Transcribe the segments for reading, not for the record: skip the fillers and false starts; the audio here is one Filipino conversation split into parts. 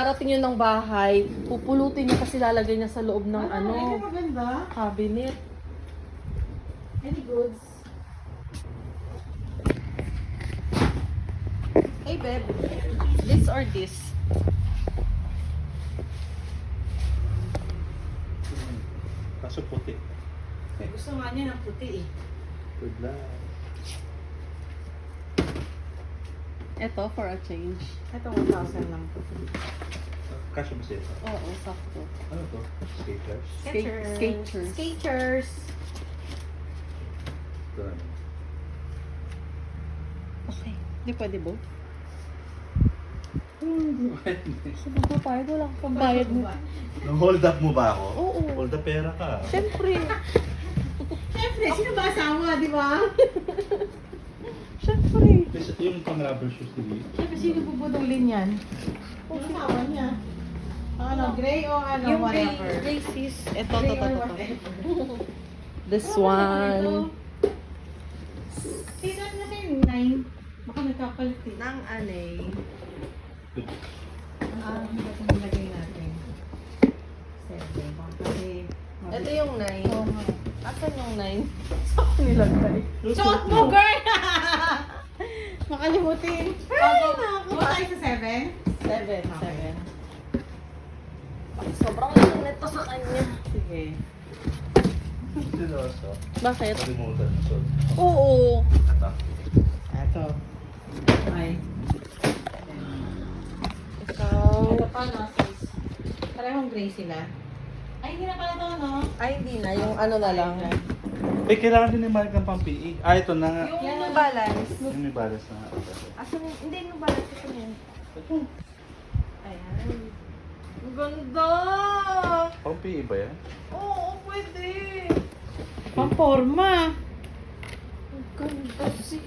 Parating yun ng bahay, pupulutin niya kasi lalagay niya sa loob ng Maganda. cabinet. Any goods? Hey babe, this or this? Kaso puti. Gusto nga niya ng puti eh. Good luck. Ito for a change. Ito 1,000 lang. Kasya ba siya ito? Oo, sakto. Ano to? Skaters? Skechers. Skechers. Ito ano? Okay, hindi pwede ba? Hindi. Sabi ko tayo, wala kang pambayad mo. Nung hold up mo ba ako? Oo. Hold up pera ka. Siyempre. Siyempre, sino ba asawa, di ba? Siyempre. Kasi yung pang rubber shoes ni Siyempre, sino bubudulin yan? Yung asawa niya. Ano, gray o ano, Yung whatever. braces. Ito, Gray ito, or ito. whatever. This one. Tingnan na siya yung 9. Baka nagkapalit eh. Nang anay. Ito nilagay natin. 7. Baka kasi... Ito yung 9. Oo nga. Asan yung 9? Saan nilagay? Suot mo, girl! Makalimutin. Ay, naku. Buka tayo sa 7? 7. Okay. Sobrang init to sa kanya. Sige. Seryoso? Bakit? Kalimutan mo. So, Oo. ito. Ito. Ay. Ikaw. Ito pa, no, sis. Parehong gray sila. Ay, hindi na pala ito, no? Ay, hindi na. Yung ano na lang. Eh, kailangan din ni Mike ng pang-PE. Ah, ito na nga. Yung Yan ang- balance. Yung may balas na nga. Asan yung... Hindi, yung balance. Ito yun. Ayan. Ang ganda! Pang-PE ba yan? Oo, pwede. Pamporma. Ang ganda, sis.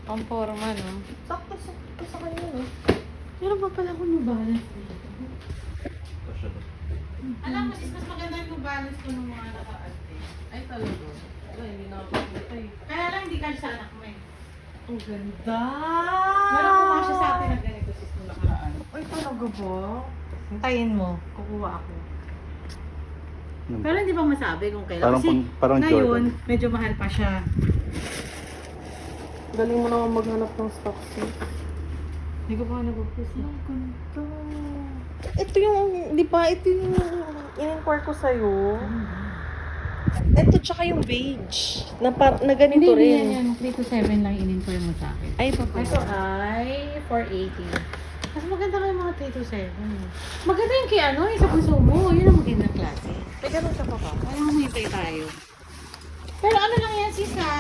Pamporma, no? Sakto sa kanya, no? Meron pa pala akong New Balance. Kasya ba? Alam mo, sis, mas maganda yung New Balance ko nung mga naka-arte. Ay, talaga. Ay, hindi na ako dito eh. Kaya lang hindi ka sa anak mo eh. Ang ganda! Meron ko nga siya sa atin na ganito, sis, nung nakaraan. Ay, talaga ba? Hintayin mo, kukuha ako. Hmm. Pero hindi ba masabi kung kailan? Parang Kasi parang ngayon, Jordan. medyo mahal pa siya. Galing mo naman maghanap ng stock, sis. Hindi ko pa nag-post na. Ang ganda. Ito yung, di ba? Ito yung in-inquire ko sa'yo. Ito, tsaka yung beige. Na ganito rin. yan. 3 to 7 lang in-inquire mo sa akin. Ay, pa Ito ay 480. Mas maganda kayo mga 3 to 7. Maganda yung kay ano, yung sa puso mo. Yun ang magandang klase. May ganun siya pa ba? Kaya humintay tayo. Pero ano lang yan, sis, ha?